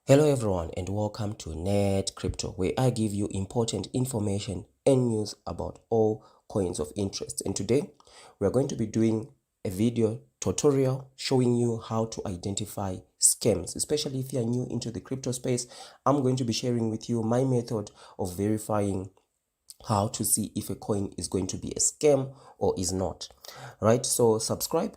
Hello everyone and welcome to Net Crypto, where I give you important information and news about all coins of interest. And today we are going to be doing a video tutorial showing you how to identify scams, especially if you are new into the crypto space. I'm going to be sharing with you my method of verifying how to see if a coin is going to be a scam or is not. Right, so subscribe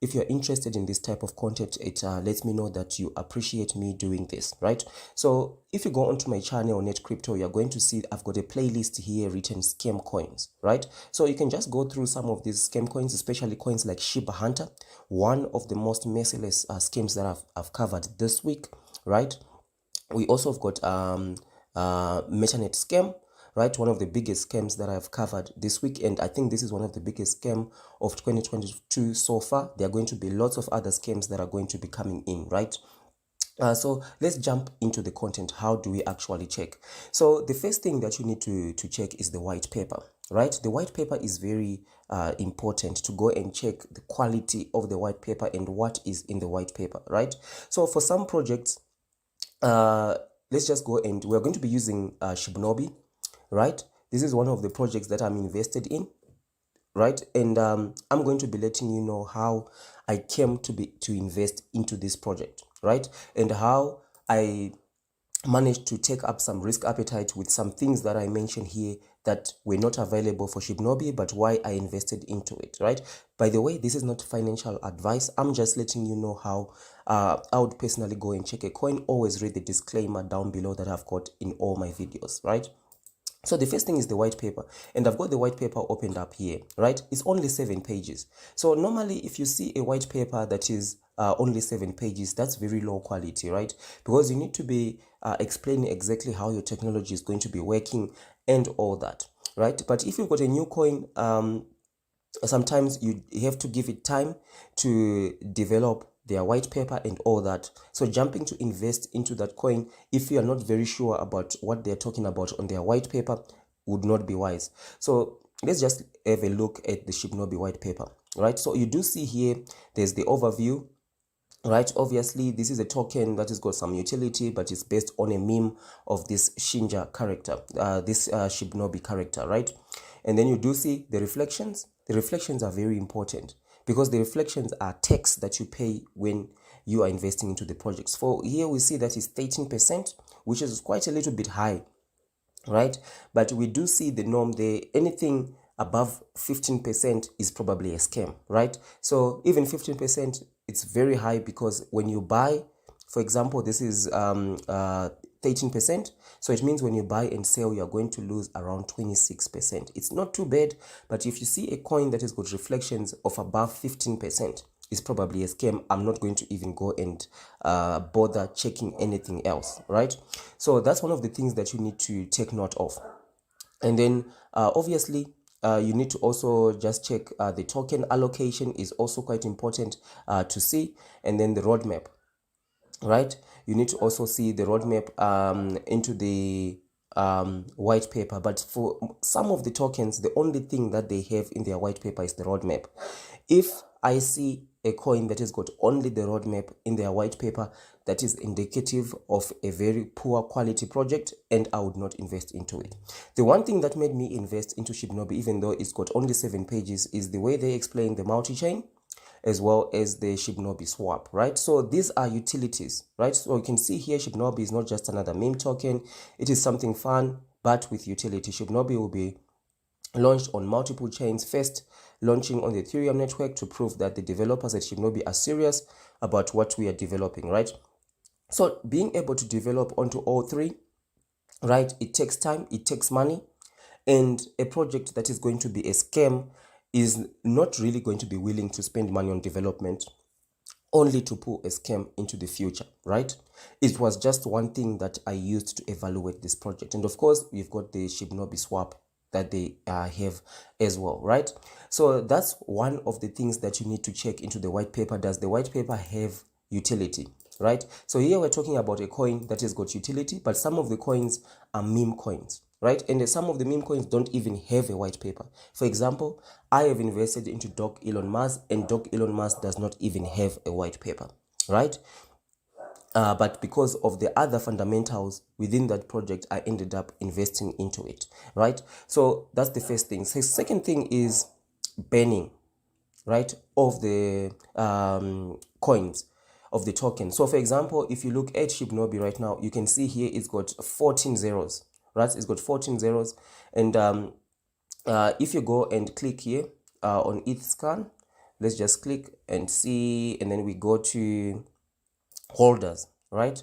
if you're interested in this type of content. It lets me know that you appreciate me doing this, right? So if you go onto my channel Net Crypto, you're going to see I've got a playlist here written scam coins, right? So you can just go through some of these scam coins, especially coins like Shiba Hunter, one of the most merciless schemes that I've covered this week, right? We also have got Metanet scam, right? One of the biggest scams that I've covered this week, and I think this is one of the biggest scam of 2022 so far. There are going to be lots of other scams that are going to be coming in, right? So let's jump into the content. How do we actually check? So the first thing that you need to check is the white paper, right? The white paper is very important to go and check the quality of the white paper and what is in the white paper, right? So for some projects, let's just go, and we're going to be using Shibnobi, right? This is one of the projects that I'm invested in, right? And I'm going to be letting you know how I came to invest into this project, right? And how I managed to take up some risk appetite with some things that I mentioned here that were not available for Shibnobi, but why I invested into it, right? By the way, this is not financial advice. I'm just letting you know how I would personally go and check a coin. Always read the disclaimer down below that I've got in all my videos, right? So the first thing is the white paper, and I've got the white paper opened up here, right? It's only 7 pages. So normally if you see a white paper that is only 7 pages, that's very low quality, right? Because you need to be explaining exactly how your technology is going to be working and all that, right? But if you've got a new coin, sometimes you have to give it time to develop their white paper and all that. So jumping to invest into that coin, if you are not very sure about what they're talking about on their white paper, would not be wise. So let's just have a look at the Shibnobi white paper, right? So you do see here, there's the overview, right? Obviously this is a token that has got some utility, but it's based on a meme of this Shinja character, this Shibnobi character, right? And then you do see the reflections. The reflections are very important because the reflections are tax that you pay when you are investing into the projects. For here we see that it's 13%, which is quite a little bit high, right? But we do see the norm there. Anything above 15% is probably a scam, right? So even 15%, it's very high, because when you buy, for example, this is 13%. So it means when you buy and sell, you're going to lose around 26%. It's not too bad, but if you see a coin that has got reflections of above 15%, it's probably a scam. I'm not going to even go and bother checking anything else, right? So that's one of the things that you need to take note of. And then obviously you need to also just check the token allocation is also quite important to see, and then the roadmap, right? You need to also see the roadmap into the white paper. But for some of the tokens, the only thing that they have in their white paper is the roadmap. If I see a coin that has got only the roadmap in their white paper, that is indicative of a very poor quality project, and I would not invest into it. The one thing that made me invest into Shibnobi, even though it's got only 7 pages, is the way they explain the multi-chain as well as the Shibnobi swap, right? So these are utilities, right? So you can see here Shibnobi is not just another meme token. It is something fun but with utility. Shibnobi will be launched on multiple chains, first launching on the Ethereum network to prove that the developers at Shibnobi are serious about what we are developing, right? So being able to develop onto all three, right, it takes time, it takes money, and a project that is going to be a scam is not really going to be willing to spend money on development only to pull a scam into the future, right? It was just one thing that I used to evaluate this project. And of course, we've got the Shibnobi swap that they have as well, right? So that's one of the things that you need to check into the white paper. Does the white paper have utility, right? So here we're talking about a coin that has got utility, but some of the coins are meme coins, right? And some of the meme coins don't even have a white paper. For example, I have invested into Doc Elon Musk, and Doc Elon Musk does not even have a white paper, right? but because of the other fundamentals within that project, I ended up investing into it, right? So that's the first thing. So second thing is banning, right, of the coins, of the token. So for example, if you look at Shibnobi right now, you can see here it's got 14 zeros, right? It's got 14 zeros. And if you go and click here on ETH scan, let's just click and see, and then we go to holders, right?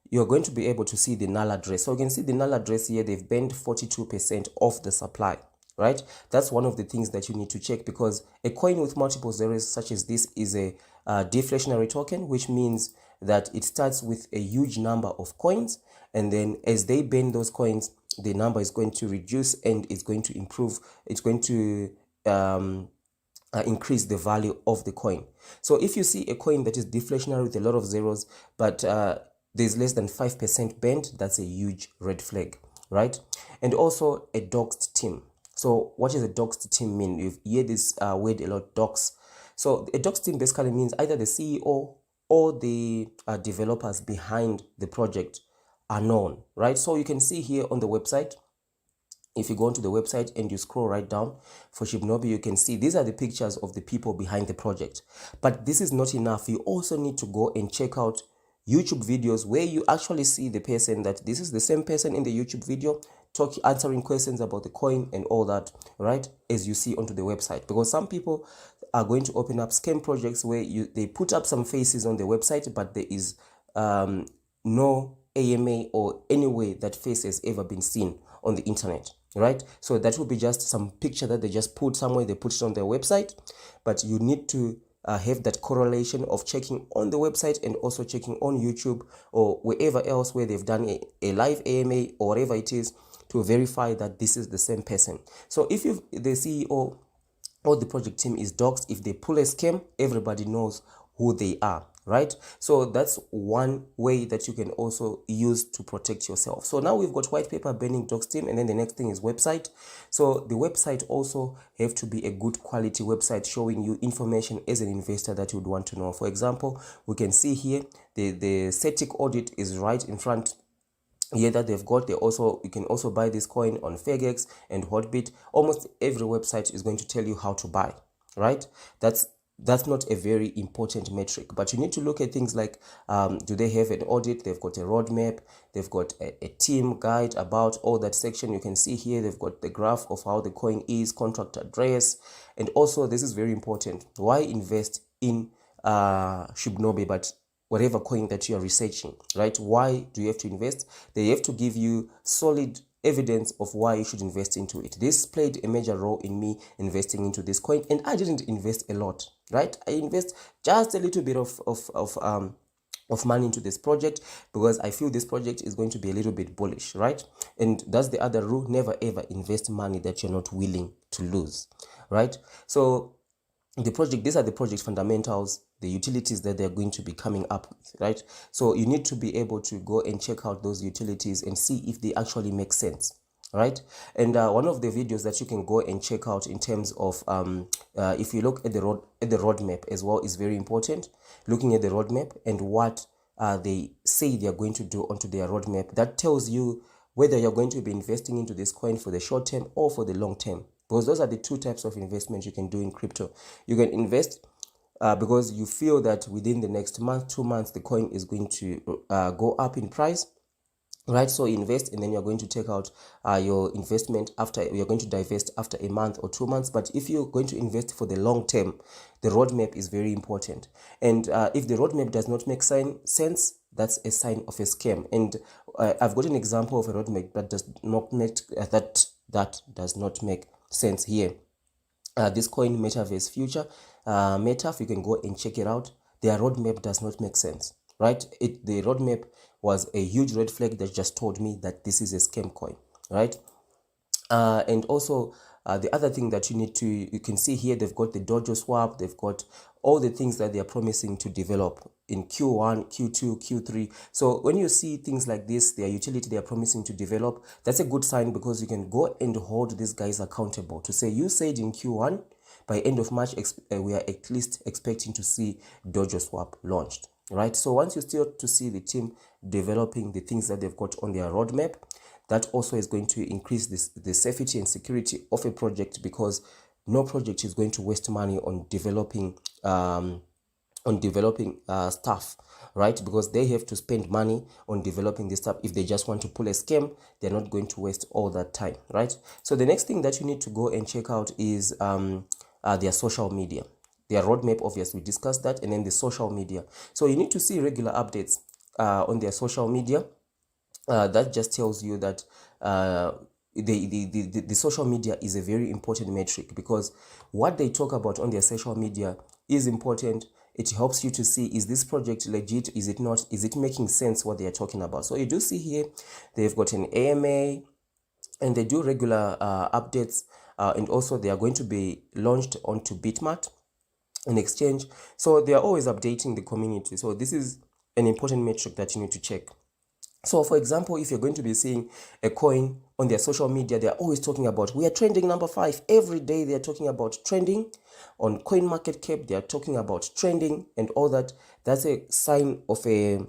You're going to be able to see the null address. So you can see the null address here, they've banned 42% of the supply, right? That's one of the things that you need to check, because a coin with multiple zeros such as this is a deflationary token, which means that it starts with a huge number of coins, and then as they ban those coins, the number is going to reduce and it's going to improve. It's going to increase the value of the coin. So if you see a coin that is deflationary with a lot of zeros, but there's less than 5% bend, that's a huge red flag, right? And also a doxed team. So what does a doxed team mean? You hear this word a lot, dox. So a doxed team basically means either the CEO or the developers behind the project are known, right? So you can see here on the website, if you go onto the website and you scroll right down for Shibnobi, you can see these are the pictures of the people behind the project. But this is not enough. You also need to go and check out YouTube videos where you actually see the person, that this is the same person in the YouTube video answering questions about the coin and all that, right, as you see onto the website. Because some people are going to open up scam projects where they put up some faces on the website, but there is no AMA or any way that face has ever been seen on the internet, right? So that will be just some picture that they just put somewhere, they put it on their website, but you need to have that correlation of checking on the website and also checking on YouTube or wherever else where they've done a live AMA or whatever it is, to verify that this is the same person. So if the CEO or the project team is doxed, if they pull a scam, everybody knows who they are, right? So that's one way that you can also use to protect yourself. So now we've got Whitepaper banning doxed team, and then the next thing is website. So the website also have to be a good quality website, showing you information as an investor that you would want to know. For example, we can see here the Setik Audit is right in front here that they've got. You can also buy this coin on FairGex and Hotbit. Almost every website is going to tell you how to buy, right? That's not a very important metric, but you need to look at things like, do they have an audit? They've got a roadmap, they've got a team guide about all that section. You can see here they've got the graph of how the coin is, contract address, and also this is very important. Why invest in Shibnobi, but whatever coin that you are researching, right? Why do you have to invest? They have to give you solid evidence of why you should invest into it. This played a major role in me investing into this coin, and I didn't invest a lot, right? I invest just a little bit of money into this project because I feel this project is going to be a little bit bullish, right? And that's the other rule: never ever invest money that you're not willing to lose, right? So these are the project fundamentals, the utilities that they're going to be coming up with, right? So you need to be able to go and check out those utilities and see if they actually make sense, right? And one of the videos that you can go and check out in terms of if you look at the roadmap as well is very important. Looking at the roadmap and what they say they're going to do onto their roadmap, that tells you whether you're going to be investing into this coin for the short term or for the long term. Because those are the two types of investment you can do in crypto. You can invest because you feel that within the next month, 2 months, the coin is going to go up in price, right? So invest, and then you're going to take out your investment after, you're going to divest after a month or 2 months. But if you're going to invest for the long term, the roadmap is very important. And if the roadmap does not make sense, that's a sign of a scam. And I've got an example of a roadmap that does not make that does not make sense here. This coin, Metaverse Future, Meta, you can go and check it out. Their roadmap does not make sense, right? The roadmap was a huge red flag that just told me that this is a scam coin, right? And also the other thing that you can see here, they've got the dojo swap, they've got all the things that they are promising to develop in Q1, Q2, Q3. So when you see things like this, their utility they are promising to develop, that's a good sign, because you can go and hold these guys accountable to say, you said in Q1, by end of March, we are at least expecting to see dojo swap launched, right? So once you start to see the team developing the things that they've got on their roadmap, that also is going to increase the safety and security of a project, because no project is going to waste money on developing stuff, right? Because they have to spend money on developing this stuff. If they just want to pull a scam, they're not going to waste all that time, right? So the next thing that you need to go and check out is their social media. Their roadmap, obviously, we discussed that, and then the social media. So you need to see regular updates on their social media. That just tells you that the social media is a very important metric, because what they talk about on their social media is important. It helps you to see, is this project legit? Is it not? Is it making sense what they are talking about? So you do see here, they've got an AMA, and they do regular updates, and also they are going to be launched onto Bitmart, an exchange. So they are always updating the community. So this is an important metric that you need to check. So for example, if you're going to be seeing a coin on their social media, they're always talking about, we are trending number 5. Every day they're talking about trending. On CoinMarketCap, they're talking about trending and all that. That's a sign of a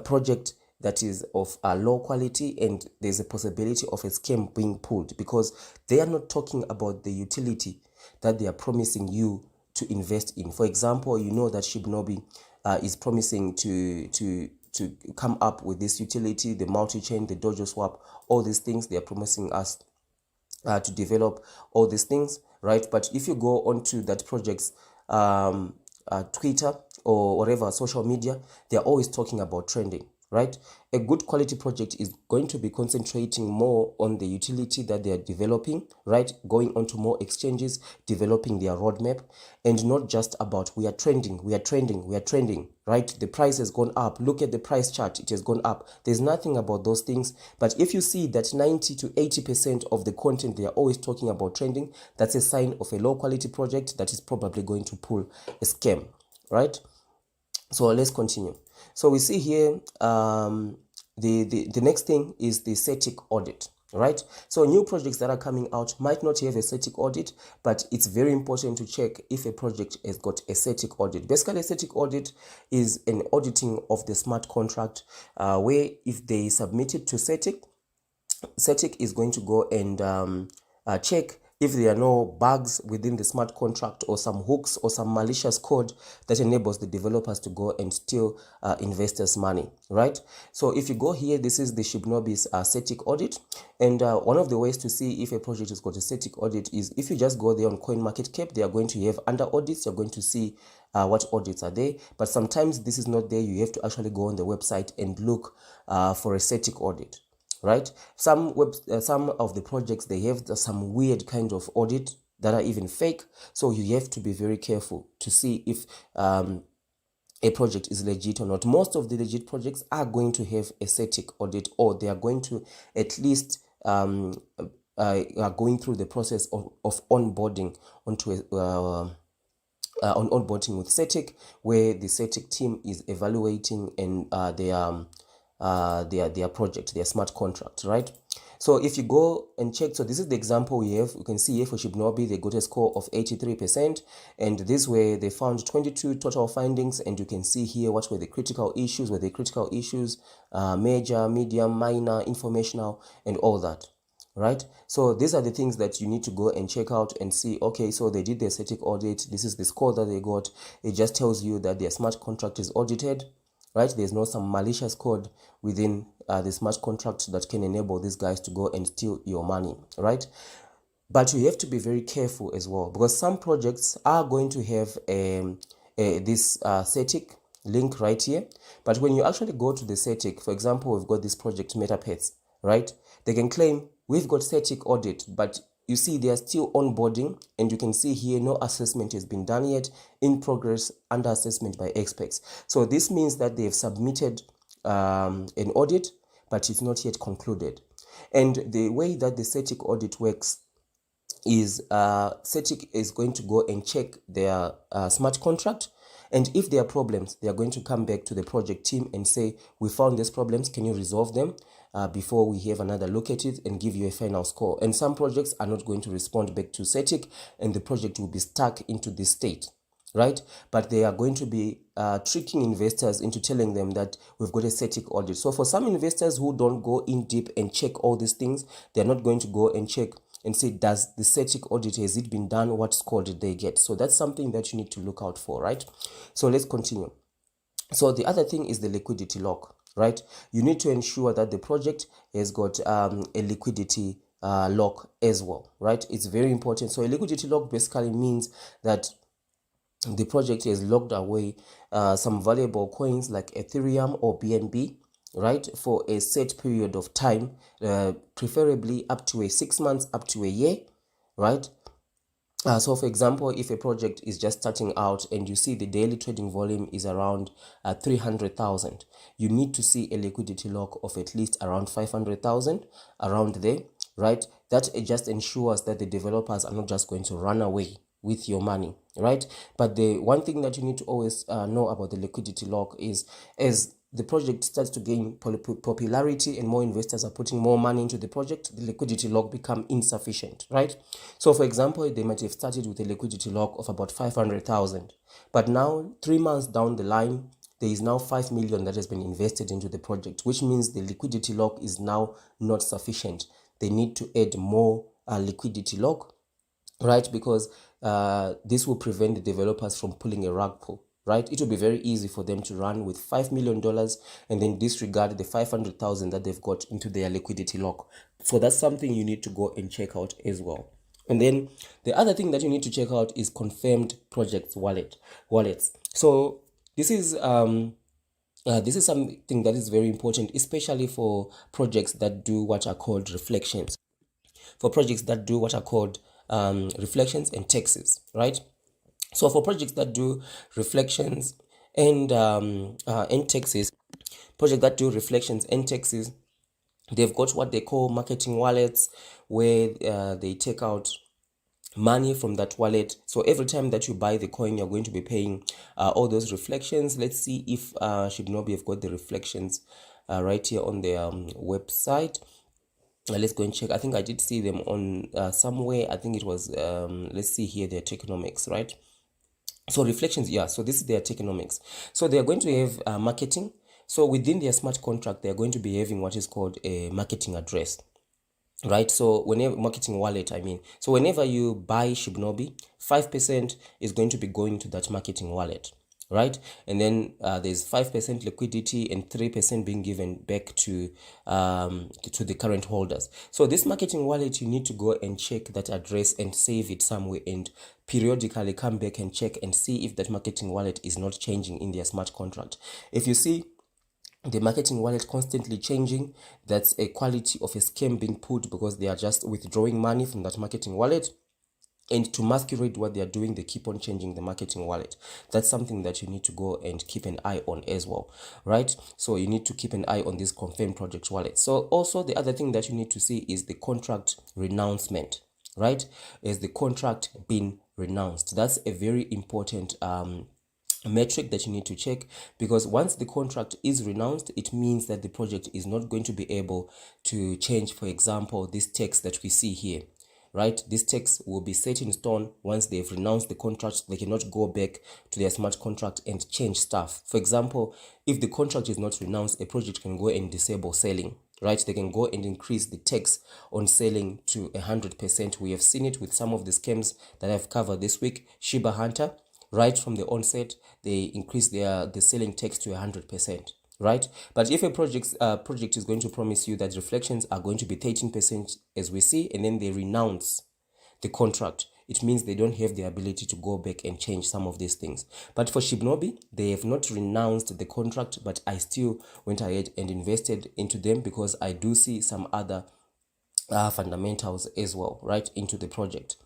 project that is of a low quality, and there's a possibility of a scam being pulled, because they are not talking about the utility that they are promising you to invest in. For example, you know that Shibnobi is promising to come up with this utility, the multi-chain, the Dojo swap, all these things. They are promising us to develop all these things, right? But if you go onto that project's Twitter or whatever social media, they're always talking about trending, right? A good quality project is going to be concentrating more on the utility that they are developing, right? Going onto more exchanges, developing their roadmap, and not just about, we are trending, we are trending, we are trending, right? The price has gone up. Look at the price chart. It has gone up. There's nothing about those things. But if you see that 90 to 80% of the content, they are always talking about trending, that's a sign of a low quality project that is probably going to pull a scam, right? So let's continue. So we see here the next thing is the Setik Audit, right? So new projects that are coming out might not have a Setik Audit, but it's very important to check if a project has got a Setik Audit. Basically, a Setik Audit is an auditing of the smart contract, where if they submit it to Setik, Setik is going to go and check if there are no bugs within the smart contract, or some hooks or some malicious code that enables the developers to go and steal investors' money, right? So if you go here, this is the Shibnobi's Setik Audit. And one of the ways to see if a project has got a Setik Audit is if you just go there on CoinMarketCap, they are going to have under audits, you're going to see what audits are there. But sometimes this is not there. You have to actually go on the website and look for a Setik Audit, right? Some of the projects, they have some weird kind of audit that are even fake, so you have to be very careful to see if a project is legit or not. Most of the legit projects are going to have a Setik Audit, or they are going to at least are going through the process of onboarding onto on onboarding with Setik, where the Setik team is evaluating and their project, their smart contract, right? So if you go and check, so this is the example we have. You can see here for Shibnobi, they got a score of 83%, and this way they found 22 total findings, and you can see here what were the critical issues. Were the critical issues major, medium, minor, informational, and all that, right? So these are the things that you need to go and check out and see, okay, so they did their Setik Audit, this is the score that they got. It just tells you that their smart contract is audited, right? There's no some malicious code within the smart contract that can enable these guys to go and steal your money, right? But you have to be very careful as well, because some projects are going to have this Setik link right here. But when you actually go to the Setik, for example, we've got this project MetaPets, right? They can claim we've got Setik Audit, but you see they are still onboarding, and you can see here no assessment has been done yet, in progress, under assessment by experts. So this means that they have submitted an audit, but it's not yet concluded. And the way that the Setik Audit works is Setik is going to go and check their smart contract, and if there are problems, they are going to come back to the project team and say, we found these problems, can you resolve them before we have another look at it and give you a final score. And some projects are not going to respond back to Setik, and the project will be stuck into this state, right? But they are going to be tricking investors into telling them that we've got a Setik audit. So for some investors who don't go in deep and check all these things, they're not going to go and check and say, does the Setik audit, has it been done? What score did they get? So that's something that you need to look out for, right? So let's continue. So the other thing is the liquidity lock, right? You need to ensure that the project has got a liquidity lock as well, right? It's very important. So a liquidity lock basically means that the project has locked away some valuable coins like Ethereum or BNB, right, for a set period of time, preferably up to a 6 months, up to a year, right? So for example, if a project is just starting out and you see the daily trading volume is around 300,000, you need to see a liquidity lock of at least around 500,000 around there, right? That it just ensures that the developers are not just going to run away with your money, right? But the one thing that you need to always know about the liquidity lock is, as the project starts to gain popularity and more investors are putting more money into the project, the liquidity lock become insufficient, right? So for example, they might have started with a liquidity lock of about 500,000, but now 3 months down the line, there is now 5 million that has been invested into the project, which means the liquidity lock is now not sufficient. They need to add more liquidity lock, right? Because this will prevent the developers from pulling a rug pull, right? It will be very easy for them to run with $5 million and then disregard the 500,000 that they've got into their liquidity lock. So that's something you need to go and check out as well. And then the other thing that you need to check out is confirmed projects wallets. So this is something that is very important, especially for projects that do what are called reflections. For projects that do what are called reflections and taxes, right? So for projects that do reflections and taxes, projects that do reflections and taxes, they've got what they call marketing wallets, where they take out money from that wallet. So every time that you buy the coin, you're going to be paying all those reflections. Let's see if Shibnobi have got the reflections right here on their website. Let's go and check. I think I did see them on somewhere. I think it was let's see here, their tokenomics, right? So reflections, yeah, so this is their tokenomics. So they are going to have marketing. So within their smart contract, they are going to be having what is called a marketing address, right? So whenever marketing wallet, I mean, so whenever you buy Shibnobi, 5% is going to be going to that marketing wallet, right? And then there's 5% liquidity and 3% being given back to the current holders. So this marketing wallet, you need to go and check that address and save it somewhere, and periodically come back and check and see if that marketing wallet is not changing in their smart contract. If you see the marketing wallet constantly changing, that's a quality of a scam being put, because they are just withdrawing money from that marketing wallet, and to masquerade what they are doing, they keep on changing the marketing wallet. That's something that you need to go and keep an eye on as well, right? So you need to keep an eye on this confirmed project wallet. So also the other thing that you need to see is the contract renouncement, right? Is the contract been renounced? That's a very important metric that you need to check, because once the contract is renounced, it means that the project is not going to be able to change, for example, this text that we see here, right? This text will be set in stone. Once they've renounced the contract, they cannot go back to their smart contract and change stuff. For example, if the contract is not renounced, a project can go and disable selling, right? They can go and increase the tax on selling to 100%. We have seen it with some of the scams that I've covered this week. Shiba Hunter, right from the onset, they increase the selling tax to 100%, right? But if a project is going to promise you that reflections are going to be 13%, as we see, and then they renounce the contract, it means they don't have the ability to go back and change some of these things. But for Shibnobi, they have not renounced the contract, but I still went ahead and invested into them, because I do see some other fundamentals as well, right, into the project,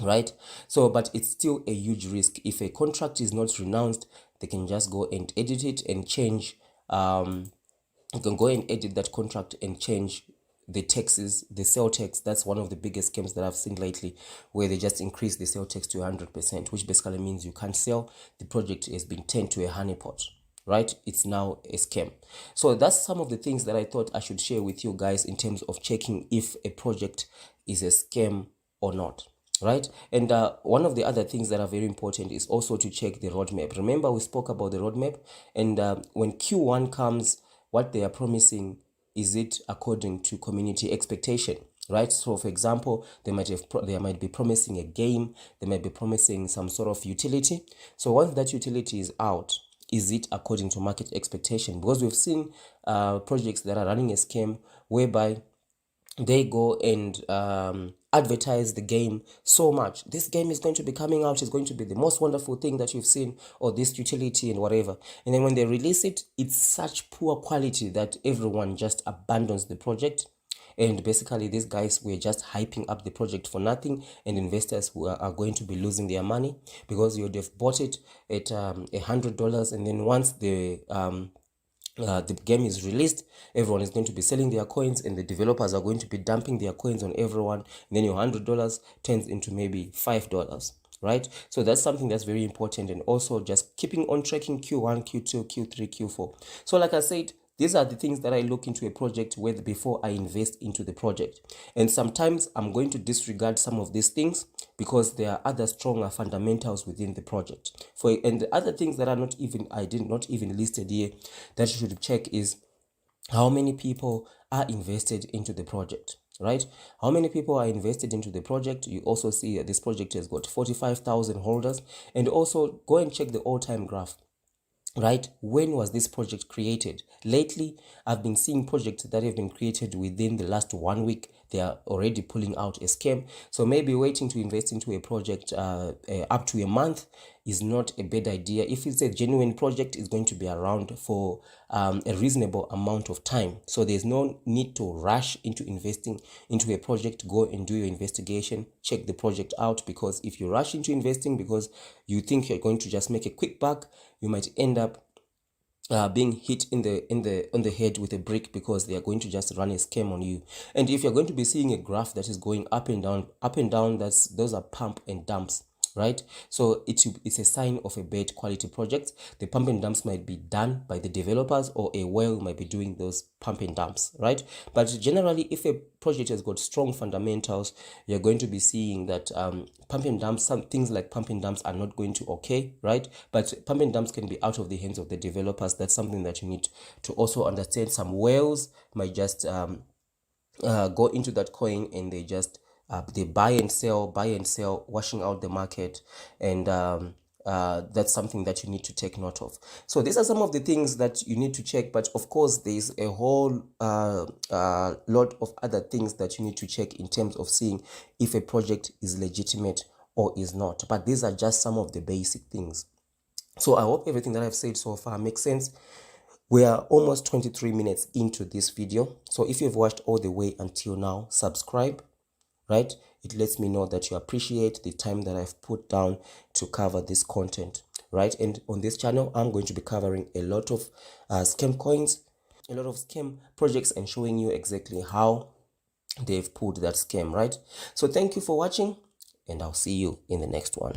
right? So but it's still a huge risk. If a contract is not renounced, they can just go and edit it and change. You can go and edit that contract and change the taxes, the sale tax. That's one of the biggest scams that I've seen lately, where they just increase the sale tax to 100%, which basically means you can't sell. The project has been turned to a honeypot, right? It's now a scam. So that's some of the things that I thought I should share with you guys in terms of checking if a project is a scam or not. right? And one of the other things that are very important is also to check the roadmap. Remember, we spoke about the roadmap, and when Q1 comes, what they are promising, is it according to community expectation, right? So for example, they might be promising a game, they might be promising some sort of utility. So once that utility is out, is it according to market expectation? Because we've seen projects that are running a scam whereby they go and advertise the game so much. This game is going to be coming out, it's going to be the most wonderful thing that you've seen, or this utility and whatever. And then when they release it, it's such poor quality that everyone just abandons the project. And basically, these guys were just hyping up the project for nothing, and investors who are going to be losing their money, because you would have bought it at $100, and then once the game is released, everyone is going to be selling their coins, and the developers are going to be dumping their coins on everyone, and then your $100 turns into maybe $5, right? So that's something that's very important. And also just keeping on tracking Q1, Q2, Q3, Q4. So like I said, these are the things that I look into a project with before I invest into the project. And sometimes I'm going to disregard some of these things because there are other stronger fundamentals within the project. And the other things that are not even listed here that you should check is how many people are invested into the project, right? How many people are invested into the project? You also see that this project has got 45,000 holders. And also go and check the all-time graph, right? When was this project created? Lately, I've been seeing projects that have been created within the last 1 week. They are already pulling out a scam. So maybe waiting to invest into a project up to a month is not a bad idea. If it's a genuine project, it's going to be around for a reasonable amount of time. So there's no need to rush into investing into a project. Go and do your investigation, check the project out, because if you rush into investing because you think you're going to just make a quick buck, you might end up being hit on the head with a brick, because they are going to just run a scam on you. And if you're going to be seeing a graph that is going up and down, those are pump and dumps, right? So it's a sign of a bad quality project. The pump and dumps might be done by the developers, or a whale might be doing those pump and dumps, right? But generally, if a project has got strong fundamentals, you're going to be seeing that pump and dumps, some things like pump and dumps are not going to okay, right? But pump and dumps can be out of the hands of the developers. That's something that you need to also understand. Some whales might just go into that coin, and they buy and sell, washing out the market. And that's something that you need to take note of. So these are some of the things that you need to check, but of course there's a whole lot of other things that you need to check in terms of seeing if a project is legitimate or is not. But these are just some of the basic things. So I hope everything that I've said so far makes sense. We are almost 23 minutes into this video. So if you've watched all the way until now, subscribe, right? It lets me know that you appreciate the time that I've put down to cover this content, right? And on this channel, I'm going to be covering a lot of scam coins, a lot of scam projects, and showing you exactly how they've pulled that scam, right? So thank you for watching, and I'll see you in the next one.